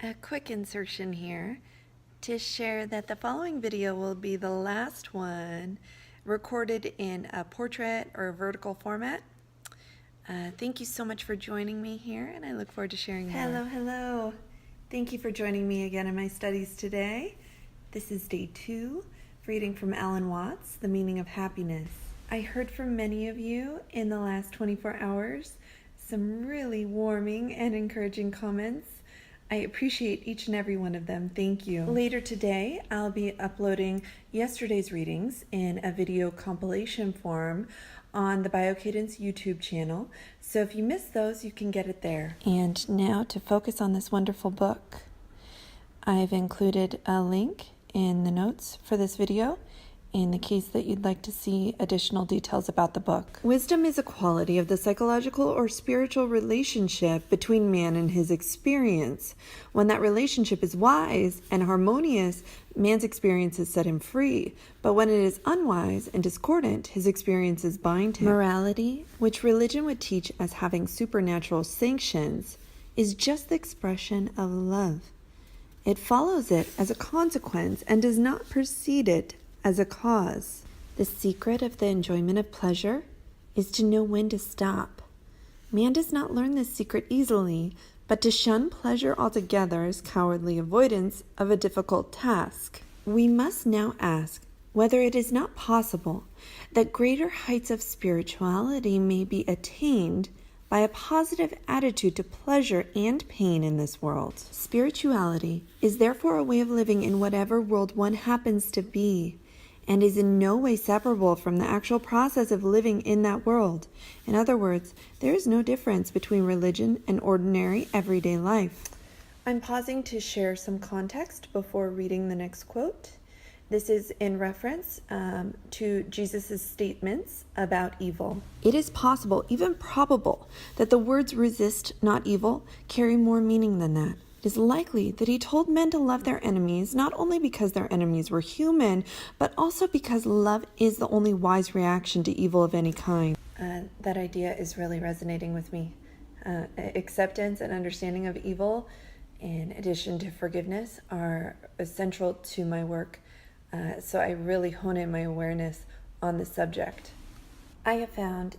A quick insertion here to share that the following video will be the last one recorded in a portrait or vertical format. Thank you so much for joining me here, and I look forward to sharing more. Hello. Thank you for joining me again in my studies today. This is day 2, reading from Alan Watts, The Meaning of Happiness. I heard from many of you in the last 24 hours some really warming and encouraging comments. I appreciate each and every one of them. Thank you. Later today, I'll be uploading yesterday's readings in a video compilation form on the BioCadence YouTube channel. So if you missed those, you can get it there. And now to focus on this wonderful book. I've included a link in the notes for this video in the case that you'd like to see additional details about the book. Wisdom is a quality of the psychological or spiritual relationship between man and his experience. When that relationship is wise and harmonious, man's experiences set him free. But when it is unwise and discordant, his experiences bind him. Morality, which religion would teach as having supernatural sanctions, is just the expression of love. It follows it as a consequence and does not precede it as a cause. The secret of the enjoyment of pleasure is to know when to stop. Man does not learn this secret easily, but to shun pleasure altogether is cowardly avoidance of a difficult task. We must now ask whether it is not possible that greater heights of spirituality may be attained by a positive attitude to pleasure and pain in this world. Spirituality is therefore a way of living in whatever world one happens to be, and is in no way separable from the actual process of living in that world. In other words, there is no difference between religion and ordinary everyday life. I'm pausing to share some context before reading the next quote. This is in reference to Jesus' statements about evil. It is possible, even probable, that the words resist not evil carry more meaning than that. It is likely that he told men to love their enemies, not only because their enemies were human, but also because love is the only wise reaction to evil of any kind. That idea is really resonating with me. Acceptance and understanding of evil, in addition to forgiveness, are essential to my work. So I really hone in my awareness on the subject. I have found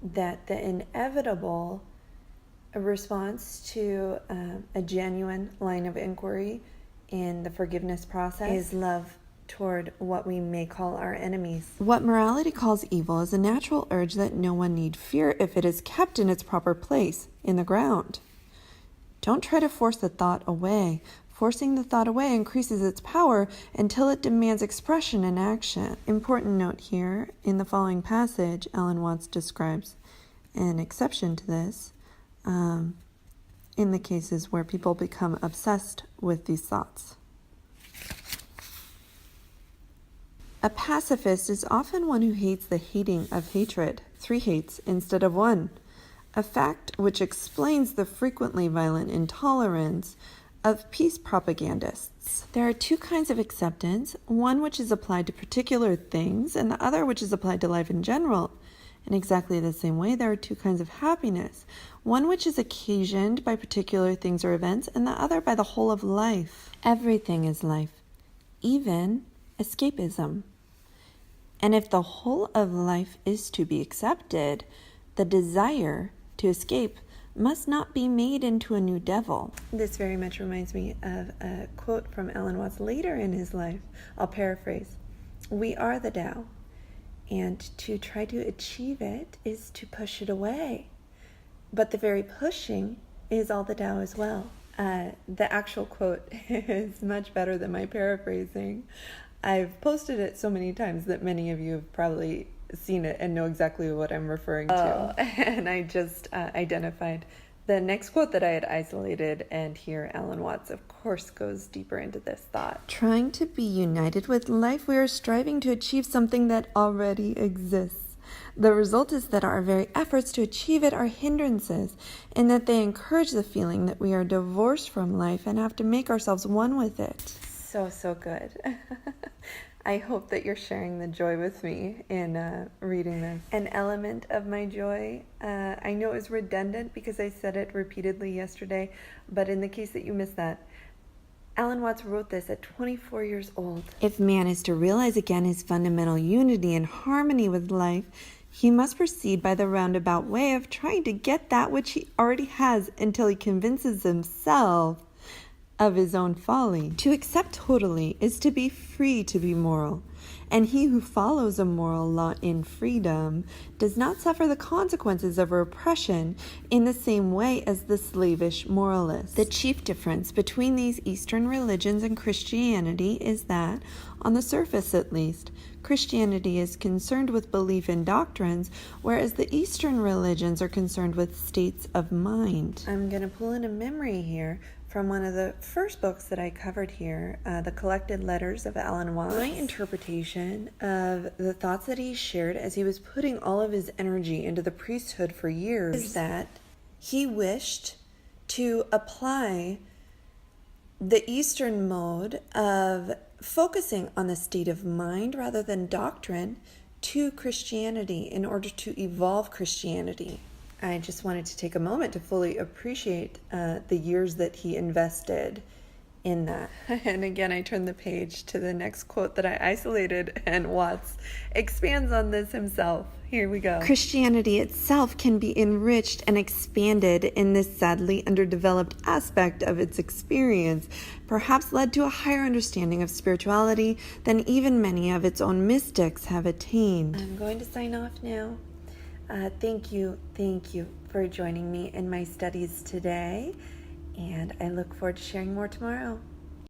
that the inevitable response to a genuine line of inquiry in the forgiveness process is love toward what we may call our enemies. What morality calls evil is a natural urge that no one need fear if it is kept in its proper place, in the ground. Don't try to force the thought away. Forcing the thought away increases its power until it demands expression and action. Important note here, in the following passage, Alan Watts describes an exception to this in the cases where people become obsessed with these thoughts. A pacifist is often one who hates the hating of hatred, 3 hates instead of 1, a fact which explains the frequently violent intolerance of peace propagandists. There are 2 kinds of acceptance, one which is applied to particular things and the other which is applied to life in general. In exactly the same way, there are 2 kinds of happiness, one which is occasioned by particular things or events and the other by the whole of life. Everything is life, even escapism. And if the whole of life is to be accepted, the desire to escape must not be made into a new devil. This very much reminds me of a quote from Alan Watts later in his life. I'll paraphrase. We are the Tao, and to try to achieve it is to push it away. But the very pushing is all the Tao as well. The actual quote is much better than my paraphrasing. I've posted it so many times that many of you have probably seen it and know exactly what I'm referring to. And I just identified the next quote that I had isolated, and here Alan Watts, of course, goes deeper into this thought. Trying to be united with life, we are striving to achieve something that already exists. The result is that our very efforts to achieve it are hindrances, and that they encourage the feeling that we are divorced from life and have to make ourselves one with it. So good. I hope that you're sharing the joy with me in reading this. An element of my joy, I know it was redundant because I said it repeatedly yesterday, but in the case that you missed that, Alan Watts wrote this at 24 years old. If man is to realize again his fundamental unity and harmony with life, he must proceed by the roundabout way of trying to get that which he already has until he convinces himself of his own folly. To accept totally is to be free to be moral, and he who follows a moral law in freedom does not suffer the consequences of repression in the same way as the slavish moralist. The chief difference between these Eastern religions and Christianity is that, on the surface at least, Christianity is concerned with belief in doctrines, whereas the Eastern religions are concerned with states of mind. I'm going to pull in a memory here from one of the first books that I covered here, The Collected Letters of Alan Watts. My interpretation of the thoughts that he shared as he was putting all of his energy into the priesthood for years is that he wished to apply the Eastern mode of focusing on the state of mind rather than doctrine to Christianity in order to evolve Christianity. I just wanted to take a moment to fully appreciate the years that he invested in that. And again, I turn the page to the next quote that I isolated, and Watts expands on this himself. Here we go. Christianity itself can be enriched and expanded in this sadly underdeveloped aspect of its experience, perhaps led to a higher understanding of spirituality than even many of its own mystics have attained. I'm going to sign off now. Thank you for joining me in my studies today, and I look forward to sharing more tomorrow.